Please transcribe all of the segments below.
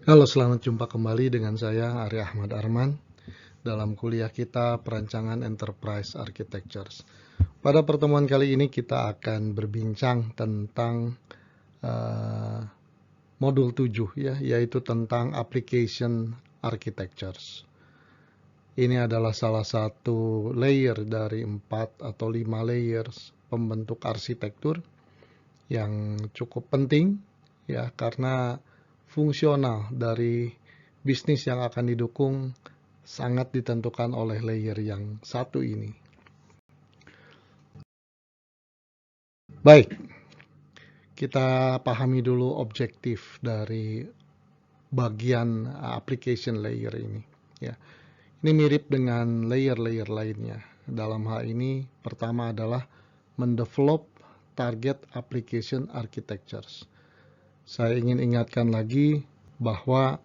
Halo, selamat jumpa kembali dengan saya Ari Ahmad Arman dalam kuliah kita Perancangan Enterprise Architectures. Pada pertemuan kali ini kita akan berbincang tentang modul 7 ya, yaitu tentang Application Architectures. Ini adalah salah satu layer dari 4 atau 5 layers pembentuk arsitektur yang cukup penting ya, karena fungsional dari bisnis yang akan didukung sangat ditentukan oleh layer yang satu ini. Baik, kita pahami dulu objektif dari bagian application layer ini ya. Ini mirip dengan layer-layer lainnya. Dalam hal ini pertama adalah mendevelop target application architectures. Saya ingin ingatkan lagi bahwa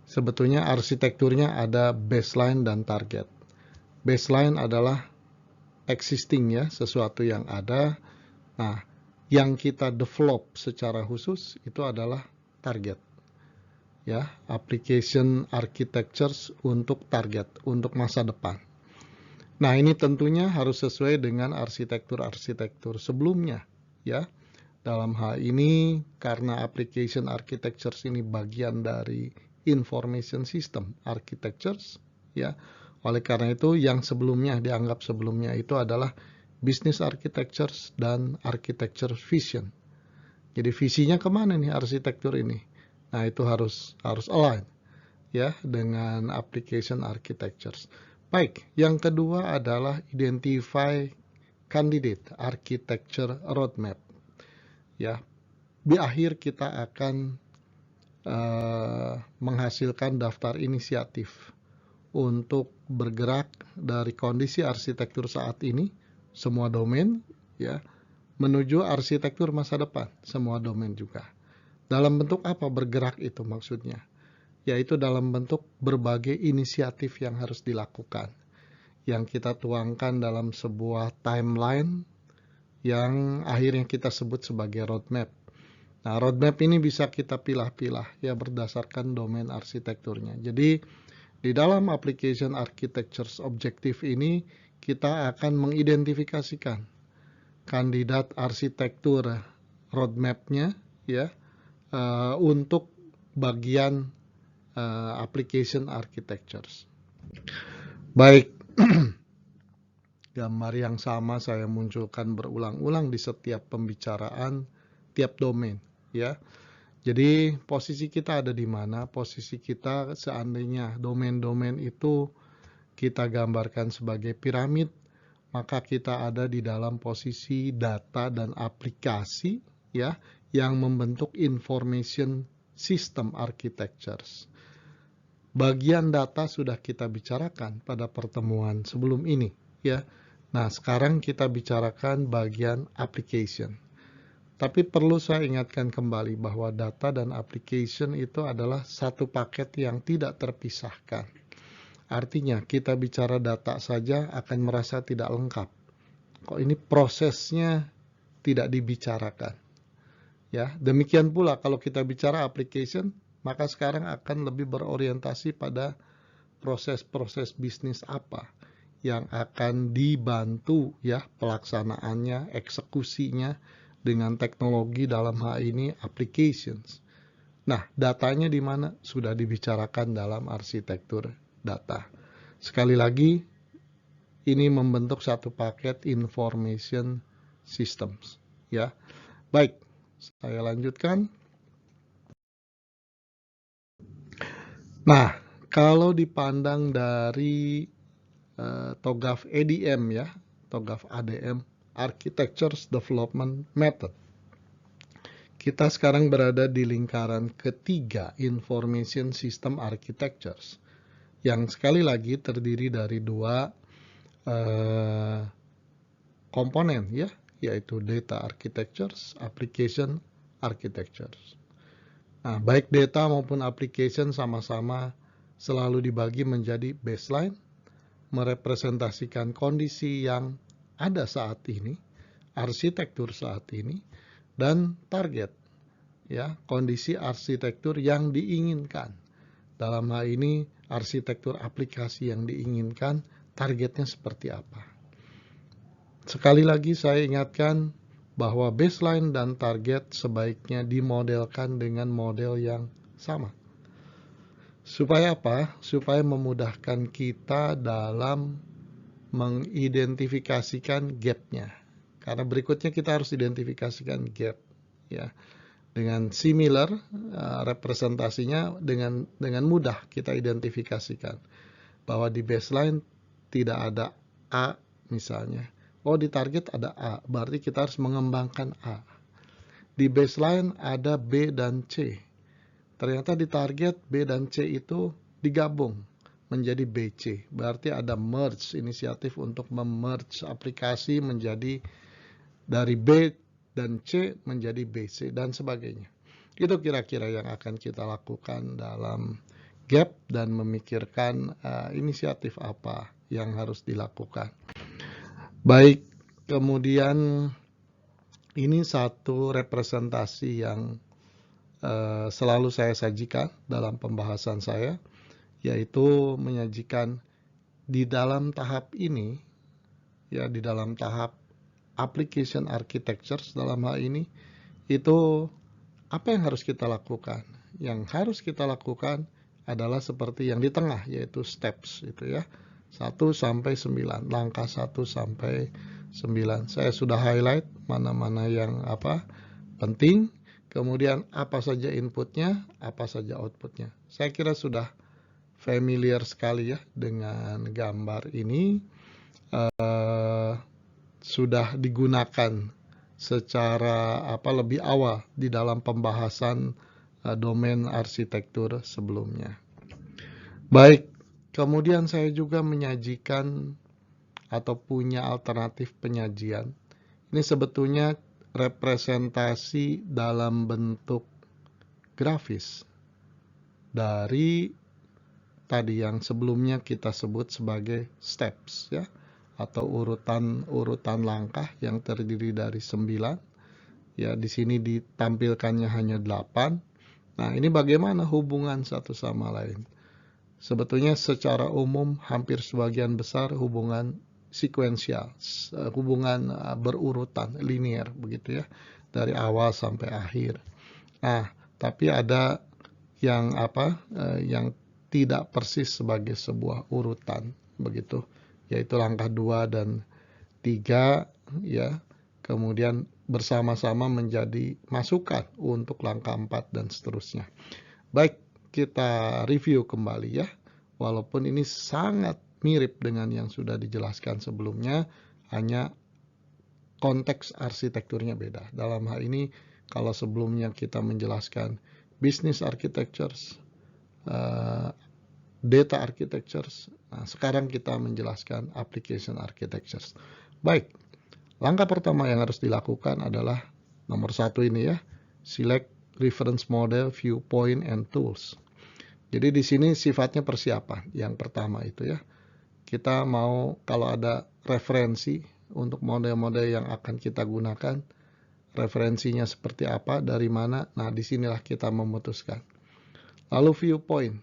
sebetulnya arsitekturnya ada baseline dan target. Baseline adalah existing ya, sesuatu yang ada. Nah, yang kita develop secara khusus itu adalah target. Ya, application architectures untuk target, untuk masa depan. Nah, ini tentunya harus sesuai dengan arsitektur-arsitektur sebelumnya ya. Dalam hal ini, karena application architectures ini bagian dari information system architectures, ya. Oleh karena itu, yang sebelumnya dianggap sebelumnya itu adalah business architectures dan architecture vision. Jadi visinya kemana nih arsitektur ini? Nah, itu harus align ya dengan application architectures. Baik, yang kedua adalah identify candidate architecture roadmap. Ya, di akhir kita akan menghasilkan daftar inisiatif untuk bergerak dari kondisi arsitektur saat ini, semua domain, ya, menuju arsitektur masa depan, semua domain juga. Dalam bentuk apa bergerak itu maksudnya? Yaitu dalam bentuk berbagai inisiatif yang harus dilakukan, yang kita tuangkan dalam sebuah timeline yang akhirnya kita sebut sebagai roadmap. Nah, roadmap ini bisa kita pilah-pilah ya berdasarkan domain arsitekturnya. Jadi, di dalam application architectures objektif ini, kita akan mengidentifikasikan kandidat arsitektur roadmap-nya ya untuk bagian application architectures. Baik, gambar yang sama saya munculkan berulang-ulang di setiap pembicaraan tiap domain ya. Jadi posisi kita ada di mana? Posisi kita seandainya domain-domain itu kita gambarkan sebagai piramid, maka kita ada di dalam posisi data dan aplikasi ya yang membentuk information system architectures. Bagian data sudah kita bicarakan pada pertemuan sebelum ini ya. Nah, sekarang kita bicarakan bagian application. Tapi perlu saya ingatkan kembali bahwa data dan application itu adalah satu paket yang tidak terpisahkan. Artinya, kita bicara data saja akan merasa tidak lengkap. Kok ini prosesnya tidak dibicarakan. Ya, demikian pula kalau kita bicara application, maka sekarang akan lebih berorientasi pada proses-proses bisnis apa yang akan dibantu ya pelaksanaannya, eksekusinya dengan teknologi dalam hal ini applications. Nah, datanya di mana? Sudah dibicarakan dalam arsitektur data. Sekali lagi, ini membentuk satu paket information systems. Ya, baik, saya lanjutkan. Nah, kalau dipandang dari TOGAF ADM ya, TOGAF ADM, Architectures Development Method. Kita sekarang berada di lingkaran ketiga, Information System Architectures, yang sekali lagi terdiri dari dua komponen ya, yaitu Data Architectures, Application Architectures. Nah, baik data maupun application sama-sama selalu dibagi menjadi baseline, merepresentasikan kondisi yang ada saat ini, arsitektur saat ini, dan target, ya, kondisi arsitektur yang diinginkan. Dalam hal ini arsitektur aplikasi yang diinginkan, targetnya seperti apa. Sekali lagi saya ingatkan bahwa baseline dan target sebaiknya dimodelkan dengan model yang sama. Supaya apa? Supaya memudahkan kita dalam mengidentifikasikan gap-nya. Karena berikutnya kita harus identifikasikan gap, ya. Dengan similar representasinya dengan mudah kita identifikasikan bahwa di baseline tidak ada A misalnya. Oh, di target ada A, berarti kita harus mengembangkan A. Di baseline ada B dan C. Ternyata di target B dan C itu digabung menjadi BC. Berarti ada merge, inisiatif untuk memerge aplikasi menjadi dari B dan C menjadi BC dan sebagainya. Itu kira-kira yang akan kita lakukan dalam gap dan memikirkan inisiatif apa yang harus dilakukan. Baik, kemudian ini satu representasi yang selalu saya sajikan dalam pembahasan saya, yaitu menyajikan di dalam tahap ini, ya, di dalam tahap application architecture dalam hal ini, itu apa yang harus kita lakukan? Yang harus kita lakukan adalah seperti yang di tengah, yaitu steps itu ya. 1 sampai 9, langkah 1 sampai 9. Saya sudah highlight mana-mana yang penting, kemudian apa saja inputnya, apa saja outputnya. Saya kira sudah familiar sekali ya dengan gambar ini, sudah digunakan secara lebih awal di dalam pembahasan domain arsitektur sebelumnya. Baik, kemudian saya juga menyajikan atau punya alternatif penyajian. Ini sebetulnya representasi dalam bentuk grafis dari tadi yang sebelumnya kita sebut sebagai steps ya, atau urutan langkah yang terdiri dari 9. Ya, di sini ditampilkannya hanya 8. Nah, ini bagaimana hubungan satu sama lain? Sebetulnya secara umum hampir sebagian besar hubungan sekuensial, hubungan berurutan, linear begitu ya, dari awal sampai akhir. Nah, tapi ada yang yang tidak persis sebagai sebuah urutan begitu, yaitu langkah 2 dan 3 ya, kemudian bersama-sama menjadi masukan untuk langkah 4 dan seterusnya. Baik, kita review kembali ya. Walaupun ini sangat mirip dengan yang sudah dijelaskan sebelumnya, hanya konteks arsitekturnya beda. Dalam hal ini, kalau sebelumnya kita menjelaskan business architectures, data architectures, nah sekarang kita menjelaskan application architectures. Baik, langkah pertama yang harus dilakukan adalah nomor 1 ini ya, select reference model, viewpoint, and tools. Jadi di sini sifatnya persiapan. Yang pertama itu ya, kita mau kalau ada referensi untuk model-model yang akan kita gunakan, referensinya seperti apa, dari mana. Nah, disinilah kita memutuskan. Lalu viewpoint,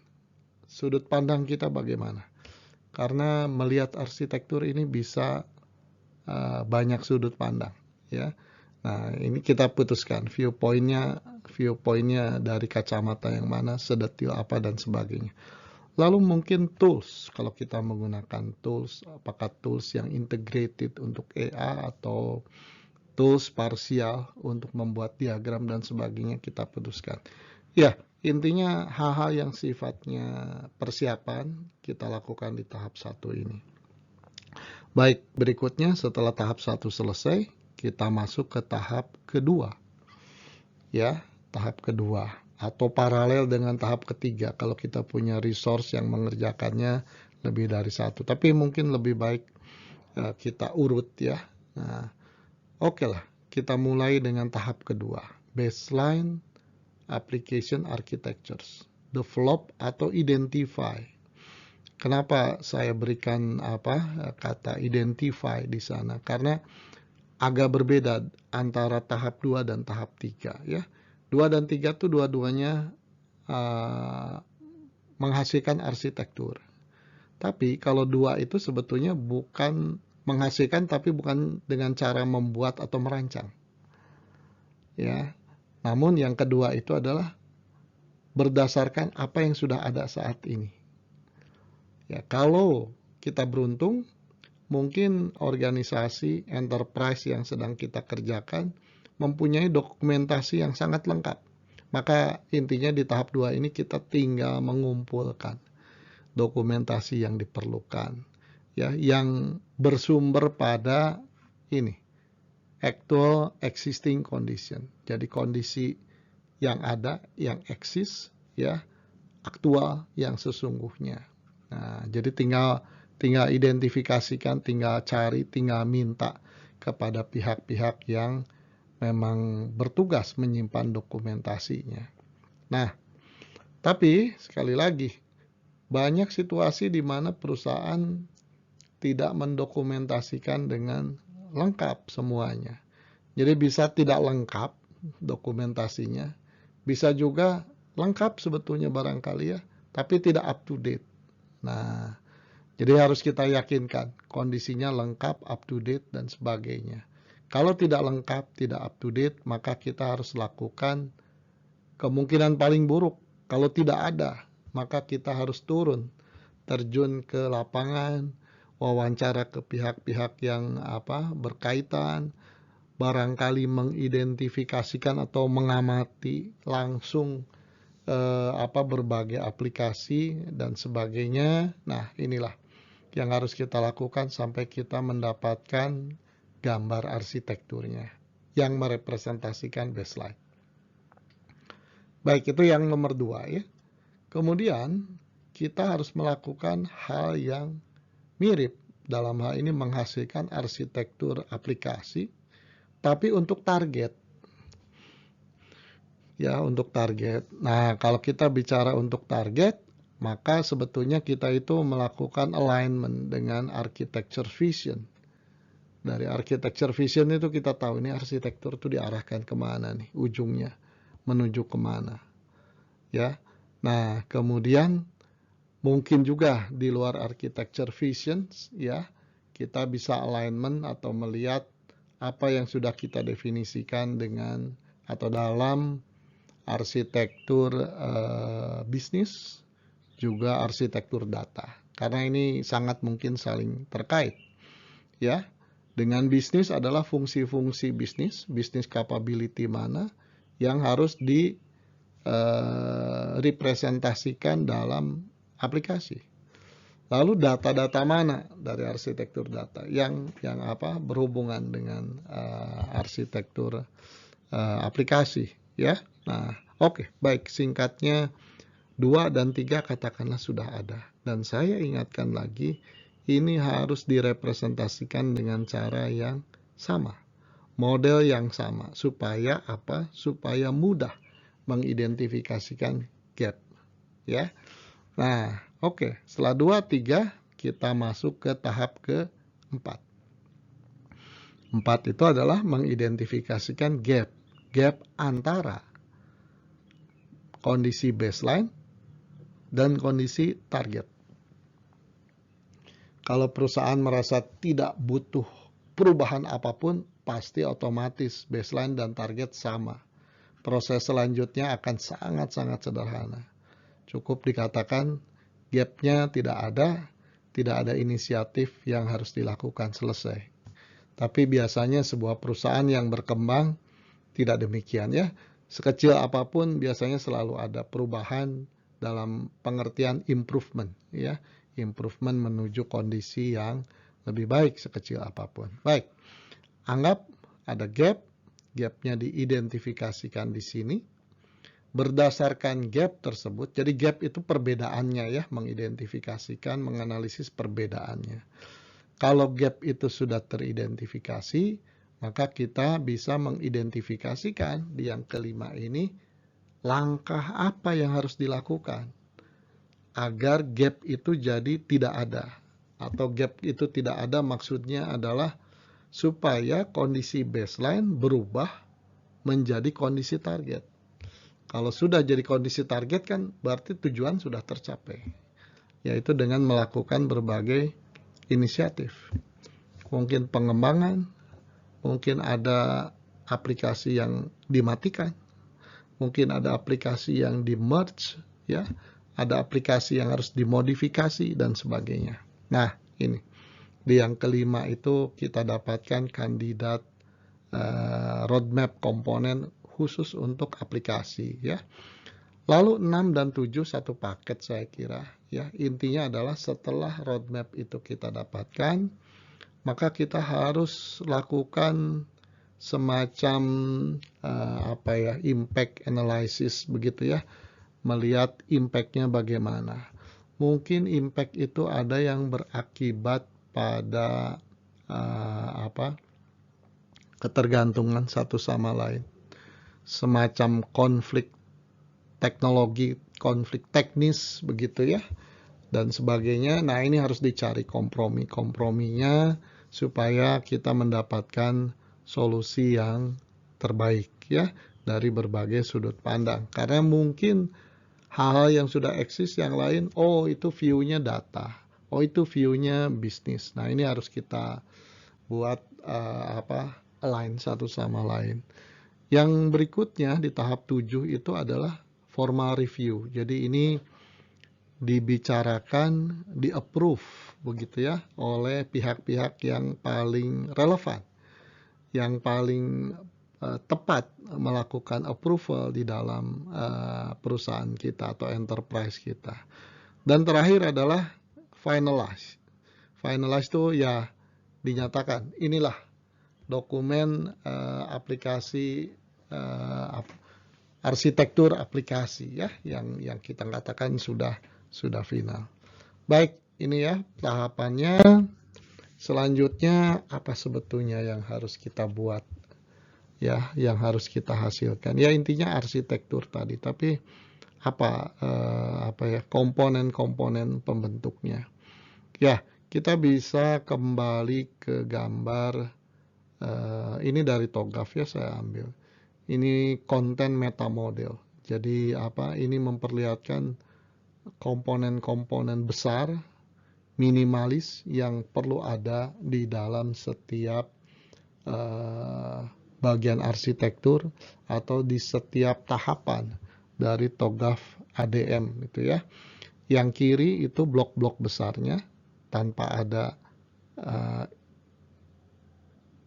sudut pandang kita bagaimana? Karena melihat arsitektur ini bisa banyak sudut pandang, ya. Nah, ini kita putuskan viewpointnya dari kacamata yang mana, sedetil apa dan sebagainya. Lalu mungkin tools, kalau kita menggunakan tools, apakah tools yang integrated untuk EA atau tools parsial untuk membuat diagram dan sebagainya, kita putuskan. Ya, intinya hal-hal yang sifatnya persiapan kita lakukan di tahap 1 ini. Baik, berikutnya setelah tahap 1 selesai, kita masuk ke tahap kedua. Ya, tahap kedua atau paralel dengan tahap ketiga kalau kita punya resource yang mengerjakannya lebih dari 1. Tapi mungkin lebih baik kita urut ya. Nah, oke lah, kita mulai dengan tahap kedua, baseline application architectures, develop atau identify. Kenapa saya berikan kata identify di sana? Karena agak berbeda antara tahap 2 dan tahap 3 ya. 2 dan 3 tuh dua-duanya menghasilkan arsitektur. Tapi kalau 2 itu sebetulnya bukan menghasilkan, tapi bukan dengan cara membuat atau merancang. Ya. Namun yang kedua itu adalah berdasarkan apa yang sudah ada saat ini. Ya, kalau kita beruntung, mungkin organisasi enterprise yang sedang kita kerjakan mempunyai dokumentasi yang sangat lengkap. Maka intinya di tahap 2 ini kita tinggal mengumpulkan dokumentasi yang diperlukan, ya, yang bersumber pada ini, actual existing condition. Jadi kondisi yang ada, yang eksis, ya, aktual yang sesungguhnya. Nah, jadi tinggal identifikasikan, tinggal cari, tinggal minta kepada pihak-pihak yang memang bertugas menyimpan dokumentasinya. Nah, tapi sekali lagi, banyak situasi di mana perusahaan tidak mendokumentasikan dengan lengkap semuanya. Jadi bisa tidak lengkap dokumentasinya, bisa juga lengkap sebetulnya barangkali ya, tapi tidak up to date. Nah, jadi harus kita yakinkan kondisinya lengkap, up to date, dan sebagainya. Kalau tidak lengkap, tidak up to date, maka kita harus lakukan kemungkinan paling buruk. Kalau tidak ada, maka kita harus turun, terjun ke lapangan, wawancara ke pihak-pihak yang berkaitan, barangkali mengidentifikasikan atau mengamati langsung berbagai aplikasi dan sebagainya. Nah, inilah yang harus kita lakukan sampai kita mendapatkan gambar arsitekturnya yang merepresentasikan baseline. Baik, itu yang nomor 2 ya. Kemudian kita harus melakukan hal yang mirip, dalam hal ini menghasilkan arsitektur aplikasi, tapi untuk target. Ya, untuk target. Nah, kalau kita bicara untuk target, maka sebetulnya kita itu melakukan alignment dengan architecture vision. Dari architecture vision itu kita tahu ini arsitektur itu diarahkan kemana nih, ujungnya menuju kemana. Ya, nah kemudian mungkin juga di luar architecture vision, ya, kita bisa alignment atau melihat apa yang sudah kita definisikan dengan atau dalam arsitektur bisnis, juga arsitektur data. Karena ini sangat mungkin saling terkait. Ya, dengan bisnis adalah fungsi-fungsi bisnis capability mana yang harus direpresentasikan dalam aplikasi. Lalu data-data mana dari arsitektur data yang berhubungan dengan arsitektur aplikasi, ya. Nah, oke, baik, singkatnya 2 dan 3 katakanlah sudah ada. Dan saya ingatkan lagi, ini harus direpresentasikan dengan cara yang sama, model yang sama, supaya supaya mudah mengidentifikasikan gap, ya. Nah, oke, setelah 2, 3 kita masuk ke tahap ke-4. 4 itu adalah mengidentifikasikan gap antara kondisi baseline dan kondisi target. Kalau perusahaan merasa tidak butuh perubahan apapun, pasti otomatis baseline dan target sama. Proses selanjutnya akan sangat-sangat sederhana. Cukup dikatakan gap-nya tidak ada inisiatif yang harus dilakukan, selesai. Tapi biasanya sebuah perusahaan yang berkembang tidak demikian, ya. Sekecil apapun biasanya selalu ada perubahan dalam pengertian improvement, ya. Improvement menuju kondisi yang lebih baik sekecil apapun. Baik, anggap ada gap-nya diidentifikasikan di sini. Berdasarkan gap tersebut, jadi gap itu perbedaannya, ya, mengidentifikasikan, menganalisis perbedaannya. Kalau gap itu sudah teridentifikasi, maka kita bisa mengidentifikasikan di yang kelima ini langkah apa yang harus dilakukan agar gap itu jadi tidak ada. Atau gap itu tidak ada maksudnya adalah supaya kondisi baseline berubah menjadi kondisi target. Kalau sudah jadi kondisi target kan berarti tujuan sudah tercapai, yaitu dengan melakukan berbagai inisiatif. Mungkin pengembangan, mungkin ada aplikasi yang dimatikan, mungkin ada aplikasi yang di-merge, ya, ada aplikasi yang harus dimodifikasi, dan sebagainya. Nah, ini. Di yang kelima itu kita dapatkan kandidat roadmap komponen khusus untuk aplikasi, ya. Lalu 6 dan 7 satu paket saya kira, ya. Intinya adalah setelah roadmap itu kita dapatkan, maka kita harus lakukan semacam impact analysis begitu, ya. Melihat impact-nya bagaimana. Mungkin impact itu ada yang berakibat pada ketergantungan satu sama lain, semacam konflik teknologi, konflik teknis begitu, ya, dan sebagainya. Nah, ini harus dicari komprominya supaya kita mendapatkan solusi yang terbaik, ya, dari berbagai sudut pandang. Karena mungkin hal-hal yang sudah eksis yang lain, oh itu view-nya data, oh itu view-nya bisnis. Nah, ini harus kita buat align satu sama lain. Yang berikutnya di tahap 7 itu adalah formal review. Jadi ini dibicarakan, di-approve begitu, ya, oleh pihak-pihak yang paling relevan, yang paling tepat melakukan approval di dalam perusahaan kita atau enterprise kita. Dan terakhir adalah finalize. Finalize itu ya dinyatakan, inilah dokumen aplikasi, arsitektur aplikasi, ya, yang kita katakan sudah final. Baik, ini ya tahapannya. Selanjutnya apa sebetulnya yang harus kita buat, ya, yang harus kita hasilkan? Ya, intinya arsitektur tadi, tapi apa komponen-komponen pembentuknya. Ya, kita bisa kembali ke gambar ini dari TOGAF, ya, saya ambil. Ini konten meta model. Jadi ini memperlihatkan komponen-komponen besar, minimalis yang perlu ada di dalam setiap bagian arsitektur atau di setiap tahapan dari TOGAF ADM itu, ya. Yang kiri itu blok-blok besarnya tanpa ada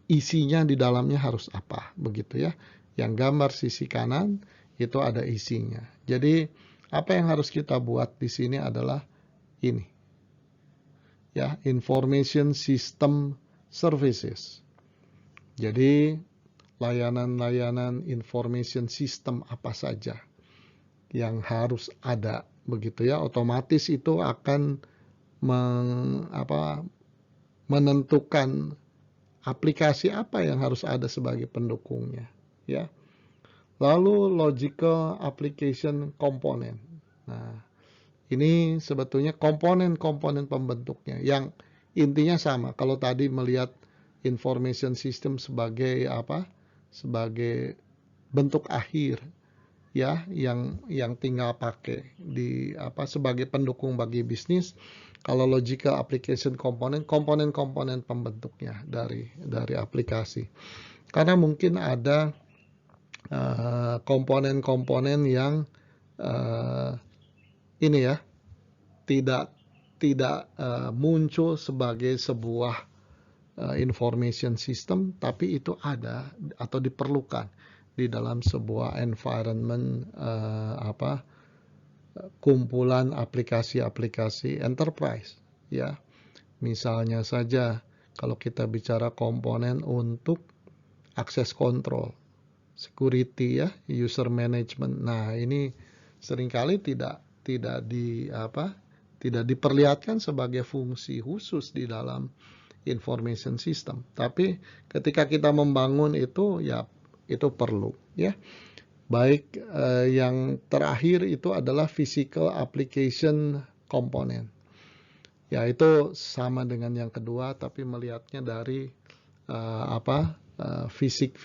isinya di dalamnya harus apa begitu, ya. Yang gambar sisi kanan itu ada isinya. Jadi apa yang harus kita buat di sini adalah ini, ya, information system services. Jadi layanan-layanan information system apa saja yang harus ada begitu, ya. Otomatis itu akan menentukan aplikasi apa yang harus ada sebagai pendukungnya, ya. Lalu logical application component. Nah, ini sebetulnya komponen-komponen pembentuknya yang intinya sama. Kalau tadi melihat information system sebagai sebagai bentuk akhir, ya, yang tinggal pakai di sebagai pendukung bagi bisnis. Kalau logical application component, komponen-komponen pembentuknya dari aplikasi. Karena mungkin ada komponen-komponen yang ini, ya, tidak muncul sebagai sebuah information system, tapi itu ada atau diperlukan di dalam sebuah environment kumpulan aplikasi-aplikasi enterprise, ya. Misalnya saja kalau kita bicara komponen untuk akses kontrol, security, ya, user management. Nah, ini seringkali tidak diperlihatkan sebagai fungsi khusus di dalam information system. Tapi ketika kita membangun itu, ya, itu perlu, ya. Baik, yang terakhir itu adalah physical application component. Ya, itu sama dengan yang kedua, tapi melihatnya dari fisik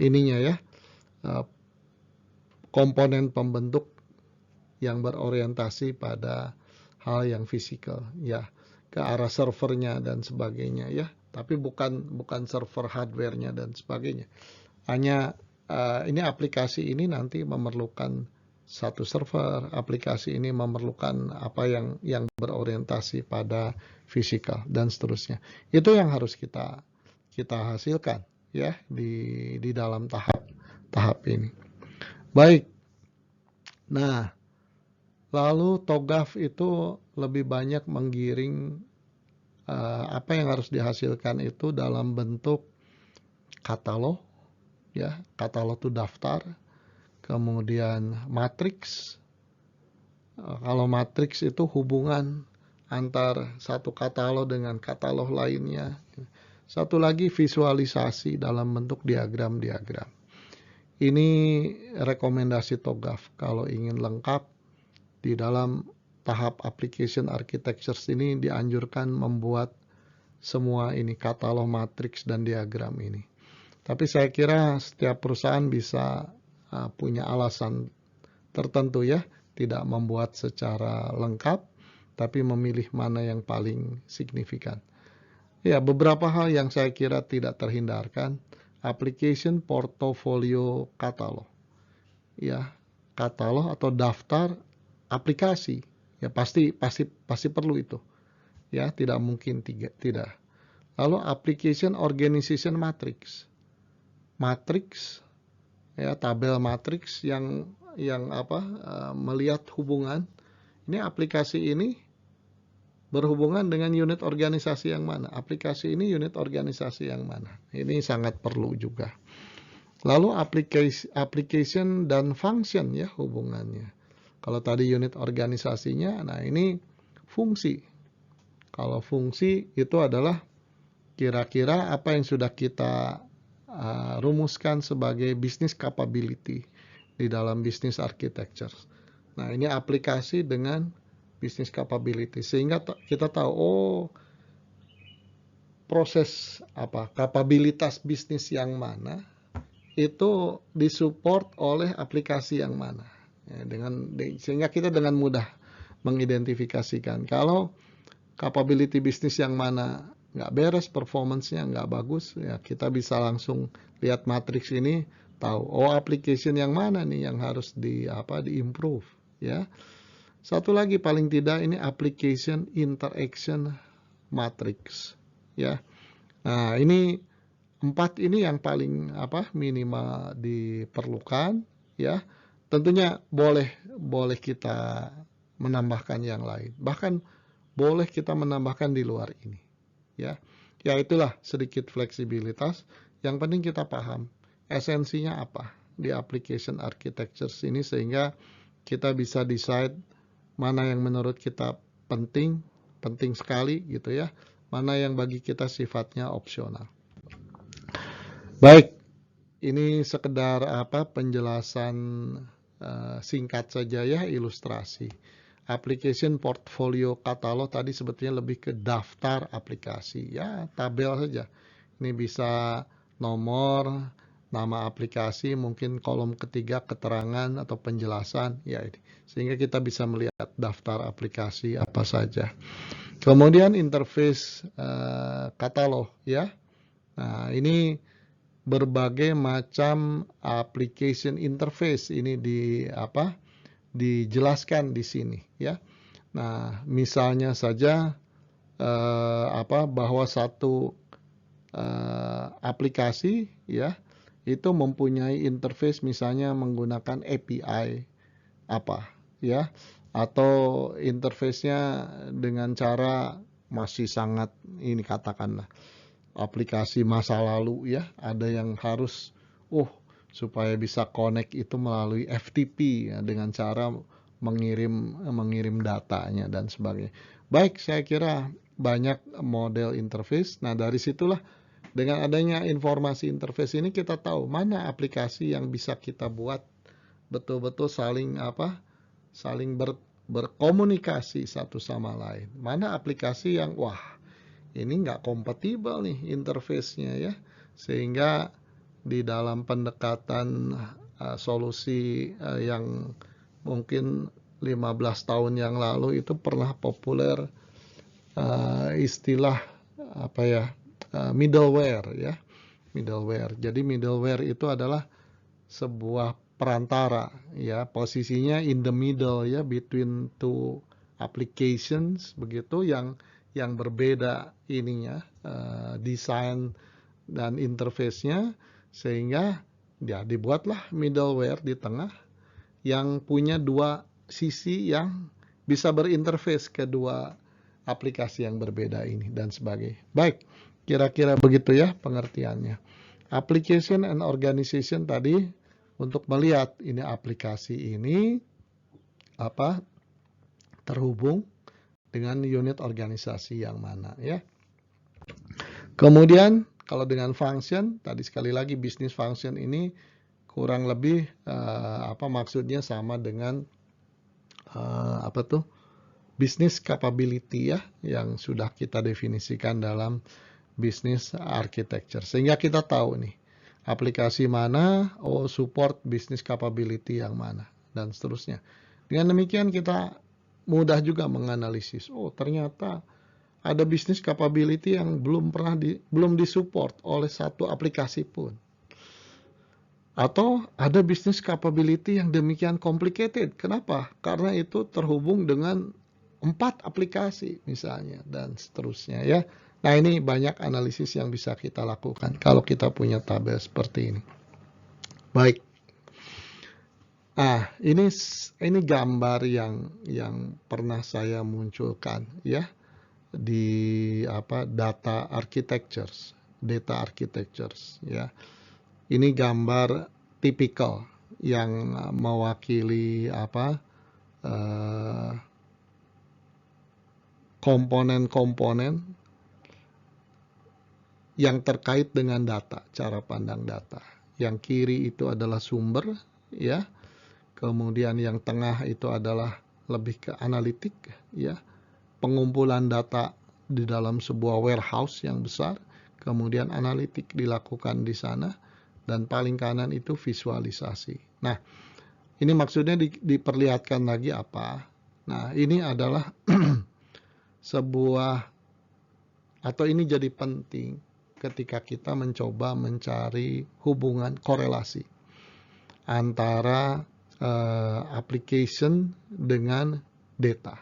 ininya, ya, komponen pembentuk yang berorientasi pada hal yang fisikal, ya, ke arah servernya dan sebagainya, ya. Tapi bukan server hardware-nya dan sebagainya. Hanya ini aplikasi ini nanti memerlukan satu server, aplikasi ini memerlukan apa yang berorientasi pada fisikal dan seterusnya. Itu yang harus kita hasilkan, ya, di dalam tahap ini. Baik. Nah, lalu TOGAF itu lebih banyak menggiring apa yang harus dihasilkan itu dalam bentuk katalog, ya, katalog itu daftar, kemudian matriks. Kalau matriks itu hubungan antar satu katalog dengan katalog lainnya. Satu lagi visualisasi dalam bentuk diagram-diagram. Ini rekomendasi TOGAF kalau ingin lengkap di dalam tahap application architectures ini dianjurkan membuat semua ini katalog, matriks, dan diagram ini. Tapi saya kira setiap perusahaan bisa punya alasan tertentu, ya, tidak membuat secara lengkap, tapi memilih mana yang paling signifikan. Ya, beberapa hal yang saya kira tidak terhindarkan, application portfolio katalog, ya, katalog atau daftar aplikasi, ya, pasti perlu itu, ya, tidak mungkin tidak. Lalu application organization matrix, ya, tabel matriks yang melihat hubungan ini aplikasi ini berhubungan dengan unit organisasi yang mana, aplikasi ini unit organisasi yang mana. Ini sangat perlu juga. Lalu application dan function, ya, hubungannya. Kalau tadi unit organisasinya, nah ini fungsi. Kalau fungsi itu adalah kira-kira apa yang sudah kita rumuskan sebagai business capability di dalam business architecture. Nah, ini aplikasi dengan business capability sehingga kita tahu proses kapabilitas bisnis yang mana itu disupport oleh aplikasi yang mana, ya, sehingga kita dengan mudah mengidentifikasikan kalau capability bisnis yang mana nggak beres, performance-nya nggak bagus, ya kita bisa langsung lihat matriks ini, tahu application yang mana nih yang harus di-improve, ya. Satu lagi paling tidak ini application interaction matrix, ya. Nah, ini 4 ini yang paling minimal diperlukan, ya. Tentunya boleh kita menambahkan yang lain, bahkan boleh kita menambahkan di luar ini, ya. Ya, itulah sedikit fleksibilitas. Yang penting kita paham esensinya apa di application architecture ini sehingga kita bisa decide mana yang menurut kita penting sekali, gitu, ya. Mana yang bagi kita sifatnya opsional. Baik, ini sekedar penjelasan singkat saja, ya, ilustrasi. Application portfolio katalog tadi sebetulnya lebih ke daftar aplikasi, ya, tabel saja. Ini bisa nomor, nama aplikasi, mungkin kolom ketiga keterangan atau penjelasan, ya, ini. Sehingga kita bisa melihat daftar aplikasi apa saja. Kemudian interface katalog, ya. Nah, ini berbagai macam application interface ini dijelaskan di sini, ya. Nah, misalnya saja bahwa satu aplikasi, ya, itu mempunyai interface misalnya menggunakan API ya, atau interface-nya dengan cara masih sangat ini katakanlah aplikasi masa lalu, ya, ada yang harus supaya bisa connect itu melalui FTP, ya, dengan cara mengirim datanya dan sebagainya. Baik, saya kira banyak model interface. Nah, dari situlah dengan adanya informasi interface ini kita tahu mana aplikasi yang bisa kita buat betul-betul saling berkomunikasi satu sama lain. Mana aplikasi yang ini nggak kompatibel nih interface-nya, ya. Sehingga di dalam pendekatan solusi yang mungkin 15 tahun yang lalu itu pernah populer istilah apa ya, middleware ya. Middleware. Jadi middleware itu adalah sebuah perantara ya, posisinya in the middle ya, between two applications begitu, yang berbeda ininya, desain dan interface-nya, sehingga ya dibuatlah middleware di tengah yang punya dua sisi yang bisa berinterface kedua aplikasi yang berbeda ini dan sebagainya. Baik, kira-kira begitu ya pengertiannya. Application and organization tadi untuk melihat ini aplikasi ini apa terhubung dengan unit organisasi yang mana ya. Kemudian kalau dengan function tadi sekali lagi business function ini kurang lebih maksudnya sama dengan business capability ya, yang sudah kita definisikan dalam business architecture. Sehingga kita tahu nih, aplikasi mana, support business capability yang mana, dan seterusnya. Dengan demikian kita mudah juga menganalisis, ternyata ada business capability yang belum disupport oleh satu aplikasi pun. Atau ada business capability yang demikian complicated. Kenapa? Karena itu terhubung dengan 4 aplikasi misalnya dan seterusnya ya. Nah, ini banyak analisis yang bisa kita lakukan kalau kita punya tabel seperti ini. Baik. Nah, ini gambar yang pernah saya munculkan ya di data architectures ya. Ini gambar tipikal yang mewakili komponen-komponen yang terkait dengan data, cara pandang data. Yang kiri itu adalah sumber, ya. Kemudian yang tengah itu adalah lebih ke analitik, ya. Pengumpulan data di dalam sebuah warehouse yang besar, kemudian analitik dilakukan di sana, dan paling kanan itu visualisasi. Nah, ini maksudnya diperlihatkan lagi apa? Nah, ini adalah ini jadi penting ketika kita mencoba mencari hubungan korelasi antara application dengan data.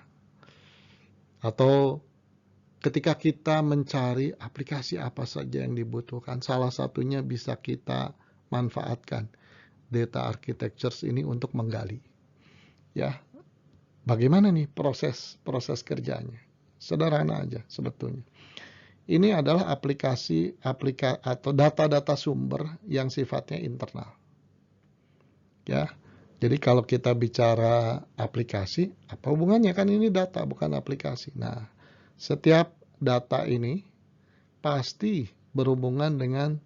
Atau ketika kita mencari aplikasi apa saja yang dibutuhkan, salah satunya bisa kita manfaatkan data architectures ini untuk menggali. Ya, bagaimana nih proses kerjanya? Sederhana aja sebetulnya. Ini adalah aplikasi atau data-data sumber yang sifatnya internal. Ya. Jadi kalau kita bicara aplikasi, apa hubungannya? Kan ini data bukan aplikasi. Nah, setiap data ini pasti berhubungan dengan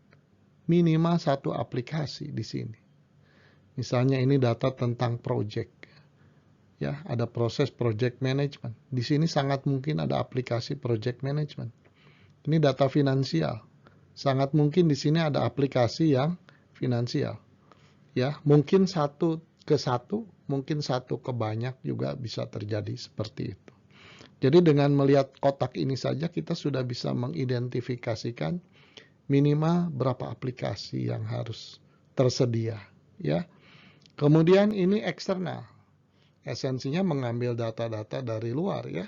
minimal satu aplikasi di sini. Misalnya ini data tentang project. Ya, ada proses project management. Di sini sangat mungkin ada aplikasi project management. Ini data finansial. Sangat mungkin di sini ada aplikasi yang finansial. Ya, mungkin satu ke satu, mungkin satu ke banyak juga bisa terjadi seperti itu. Jadi dengan melihat kotak ini saja kita sudah bisa mengidentifikasikan minimal berapa aplikasi yang harus tersedia, ya. Kemudian ini eksternal. Esensinya mengambil data-data dari luar ya.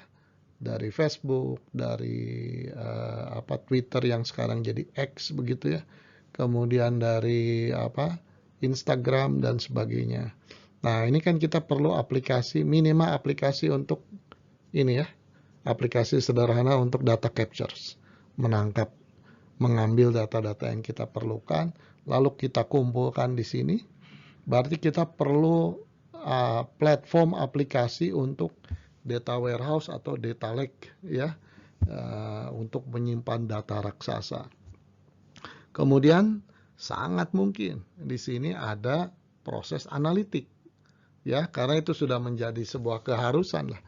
Dari Facebook, dari Twitter yang sekarang jadi X begitu ya. Kemudian dari Instagram dan sebagainya. Nah, ini kan kita perlu aplikasi, minimal aplikasi untuk ini ya. Aplikasi sederhana untuk data captures. Mengambil data-data yang kita perlukan, lalu kita kumpulkan di sini. Berarti kita perlu platform aplikasi untuk data warehouse atau data lake ya, untuk menyimpan data raksasa. Kemudian sangat mungkin di sini ada proses analitik ya, karena itu sudah menjadi sebuah keharusan lah.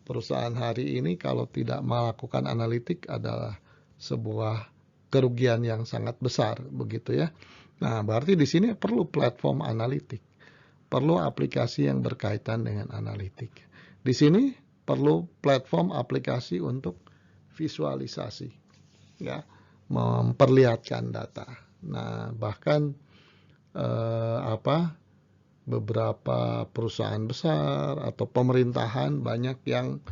Perusahaan hari ini kalau tidak melakukan analitik adalah sebuah kerugian yang sangat besar begitu ya. Nah, berarti di sini perlu platform analitik, perlu aplikasi yang berkaitan dengan analitik. Di sini perlu platform aplikasi untuk visualisasi, ya, memperlihatkan data. Nah, bahkan beberapa perusahaan besar atau pemerintahan banyak yang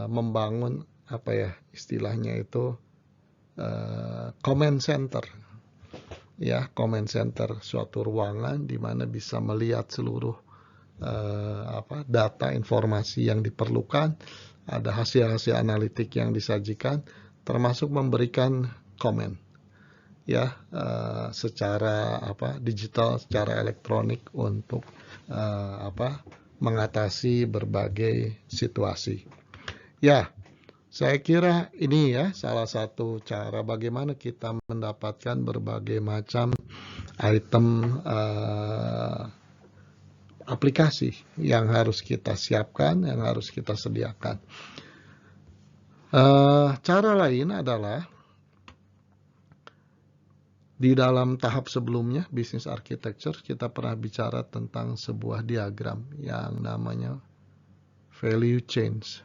membangun istilahnya itu command center, ya, command center, suatu ruangan di mana bisa melihat seluruh data informasi yang diperlukan, ada hasil-hasil analitik yang disajikan, termasuk memberikan komen, ya, secara digital, secara elektronik untuk mengatasi berbagai situasi. Ya, saya kira ini ya salah satu cara bagaimana kita mendapatkan berbagai macam item aplikasi yang harus kita siapkan, yang harus kita sediakan. Cara lain adalah di dalam tahap sebelumnya, business architecture, kita pernah bicara tentang sebuah diagram yang namanya value change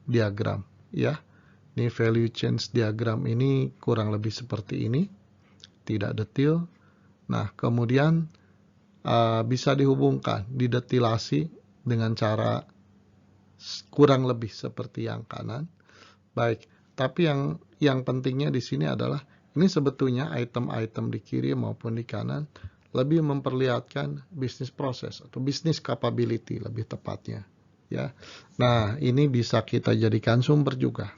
diagram, ya. Ini value change diagram ini kurang lebih seperti ini, tidak detail. Nah, kemudian bisa dihubungkan, didetilasi dengan cara kurang lebih seperti yang kanan. Baik, tapi yang pentingnya di sini adalah ini sebetulnya item-item di kiri maupun di kanan lebih memperlihatkan bisnis proses atau bisnis capability lebih tepatnya, ya. Nah, ini bisa kita jadikan sumber juga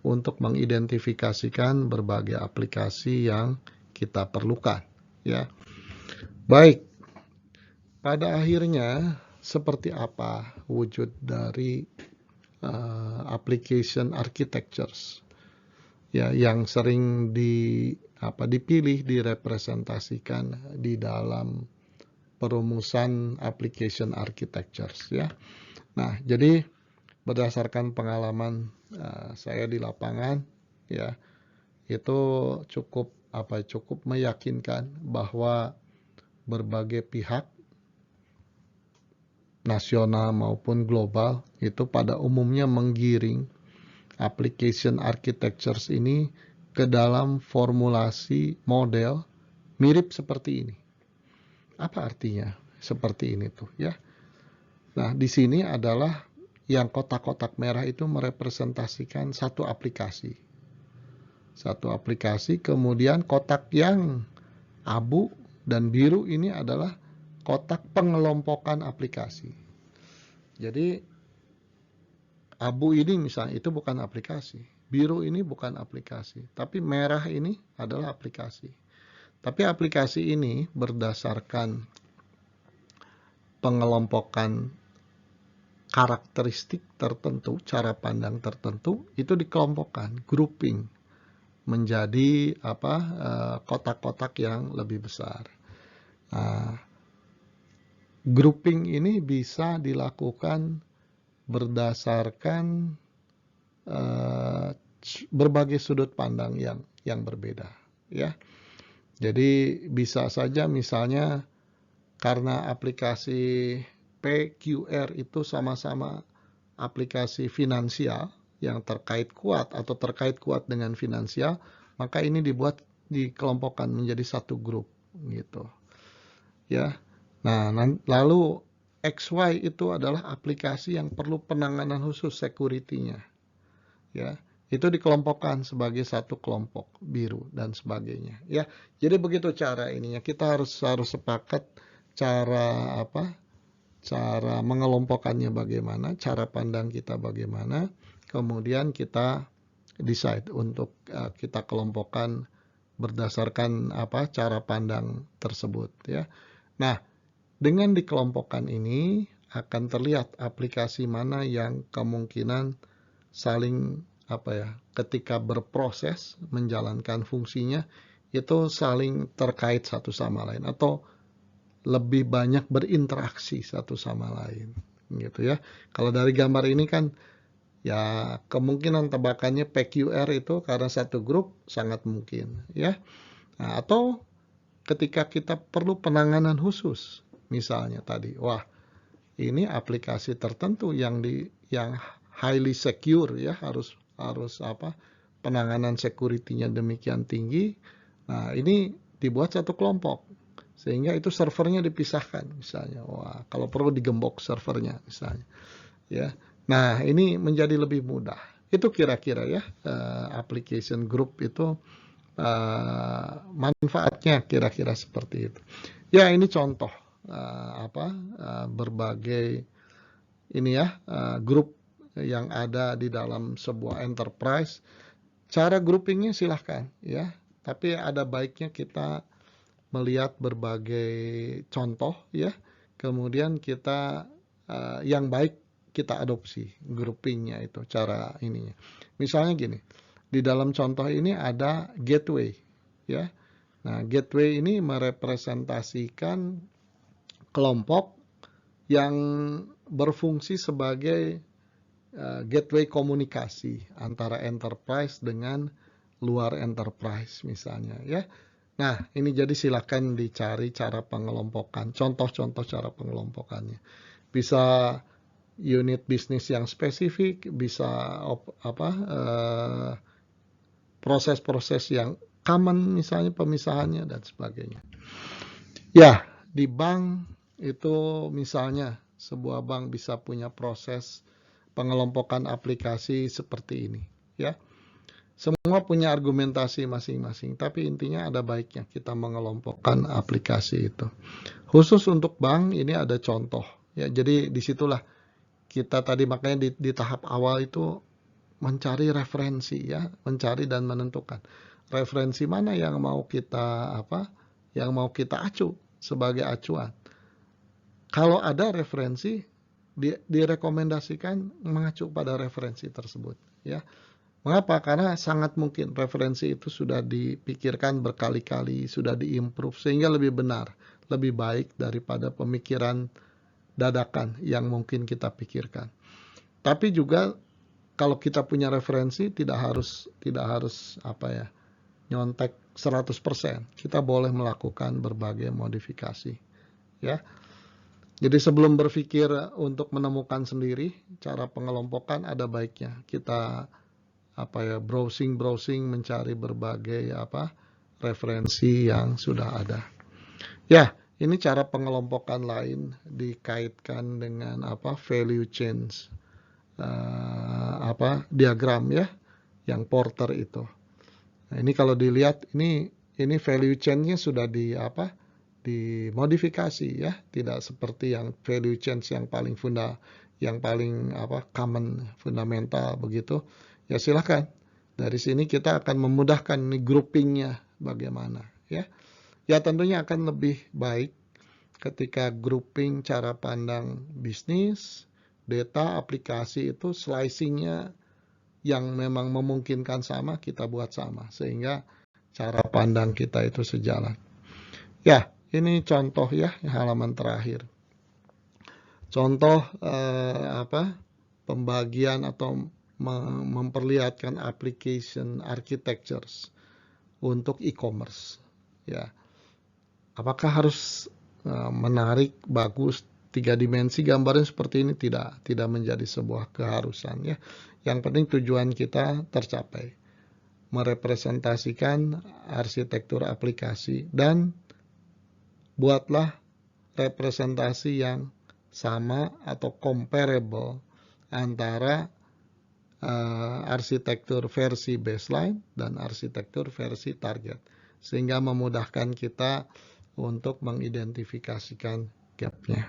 untuk mengidentifikasikan berbagai aplikasi yang kita perlukan, ya. Baik, pada akhirnya seperti apa wujud dari application architectures, ya, yang sering dipilih, direpresentasikan di dalam perumusan application architectures, ya. Nah, jadi berdasarkan pengalaman saya di lapangan, ya, itu cukup meyakinkan bahwa berbagai pihak nasional maupun global itu pada umumnya menggiring application architectures ini ke dalam formulasi model mirip seperti ini. Apa artinya seperti ini tuh, ya? Nah, di sini adalah yang kotak-kotak merah itu merepresentasikan satu aplikasi. Satu aplikasi, kemudian kotak yang abu dan biru ini adalah kotak pengelompokan aplikasi. Jadi abu ini misalnya itu bukan aplikasi, biru ini bukan aplikasi, tapi merah ini adalah aplikasi. Tapi aplikasi ini berdasarkan pengelompokan karakteristik tertentu, cara pandang tertentu, itu dikelompokkan, grouping menjadi kotak-kotak yang lebih besar. Nah, grouping ini bisa dilakukan berdasarkan berbagai sudut pandang yang berbeda, ya. Jadi bisa saja misalnya karena aplikasi PQR itu sama-sama aplikasi finansial yang terkait kuat dengan finansial, maka ini dikelompokkan menjadi satu grup gitu, ya. Nah, lalu XY itu adalah aplikasi yang perlu penanganan khusus security-nya, ya. Itu dikelompokkan sebagai satu kelompok biru dan sebagainya, ya. Jadi begitu cara ininya. Kita harus sepakat cara mengelompokkannya bagaimana, cara pandang kita bagaimana, kemudian kita decide untuk kita kelompokkan berdasarkan cara pandang tersebut, ya. Nah, dengan dikelompokkan ini akan terlihat aplikasi mana yang kemungkinan saling ketika berproses menjalankan fungsinya itu saling terkait satu sama lain atau lebih banyak berinteraksi satu sama lain, gitu ya. Kalau dari gambar ini kan ya kemungkinan tebakannya PQR itu karena satu grup sangat mungkin, ya. Nah, atau ketika kita perlu penanganan khusus, misalnya tadi, wah ini aplikasi tertentu yang highly secure ya, harus penanganan security-nya demikian tinggi. Nah, ini dibuat satu kelompok sehingga itu servernya dipisahkan misalnya. Wah, kalau perlu digembok servernya misalnya ya. Nah, ini menjadi lebih mudah. Itu kira-kira ya, application group itu manfaatnya kira-kira seperti itu. Ya, ini contoh berbagai ini ya, grup yang ada di dalam sebuah enterprise. Cara groupingnya silahkan ya, tapi ada baiknya kita melihat berbagai contoh ya, kemudian kita yang baik kita adopsi groupingnya itu cara ininya. Misalnya gini, di dalam contoh ini ada gateway ya. Nah, gateway ini merepresentasikan kelompok yang berfungsi sebagai gateway komunikasi antara enterprise dengan luar enterprise misalnya ya. Nah, ini jadi silakan dicari cara pengelompokan, contoh-contoh cara pengelompokannya. Bisa unit bisnis yang spesifik, bisa proses-proses yang common misalnya pemisahannya dan sebagainya. Ya, di bank itu misalnya sebuah bank bisa punya proses pengelompokan aplikasi seperti ini ya. Semua punya argumentasi masing-masing, tapi intinya ada baiknya kita mengelompokkan aplikasi itu. Khusus untuk bank ini ada contoh ya. Jadi disitulah kita tadi makanya di tahap awal itu mencari referensi ya, mencari dan menentukan referensi mana yang mau kita acu sebagai acuan. Kalau ada referensi direkomendasikan mengacu pada referensi tersebut ya. Mengapa? Karena sangat mungkin referensi itu sudah dipikirkan berkali-kali, sudah diimprove sehingga lebih benar, lebih baik daripada pemikiran dadakan yang mungkin kita pikirkan. Tapi juga kalau kita punya referensi tidak harus nyontek 100%. Kita boleh melakukan berbagai modifikasi ya. Jadi sebelum berpikir untuk menemukan sendiri cara pengelompokan, ada baiknya kita browsing mencari berbagai referensi yang sudah ada. Ya, ini cara pengelompokan lain dikaitkan dengan value change diagram ya, yang Porter itu. Nah, ini kalau dilihat ini value chain-nya sudah dimodifikasi ya, tidak seperti yang value change yang paling common, fundamental begitu. Ya silakan. Dari sini kita akan memudahkan nih groupingnya bagaimana ya. Ya tentunya akan lebih baik ketika grouping cara pandang bisnis, data, aplikasi itu slicingnya yang memang memungkinkan sama kita buat sama sehingga cara pandang kita itu sejalan. Ya, ini contoh ya halaman terakhir. Contoh pembagian atau memperlihatkan application architectures untuk e-commerce ya. Apakah harus menarik bagus 3 dimensi gambarnya seperti ini? Tidak menjadi sebuah keharusan ya. Yang penting tujuan kita tercapai, merepresentasikan arsitektur aplikasi dan buatlah representasi yang sama atau comparable antara arsitektur versi baseline dan arsitektur versi target, sehingga memudahkan kita untuk mengidentifikasikan gap-nya.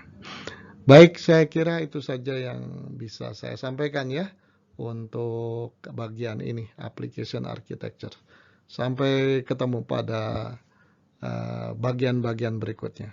Baik, saya kira itu saja yang bisa saya sampaikan ya untuk bagian ini, application architecture. Sampai ketemu pada bagian-bagian berikutnya.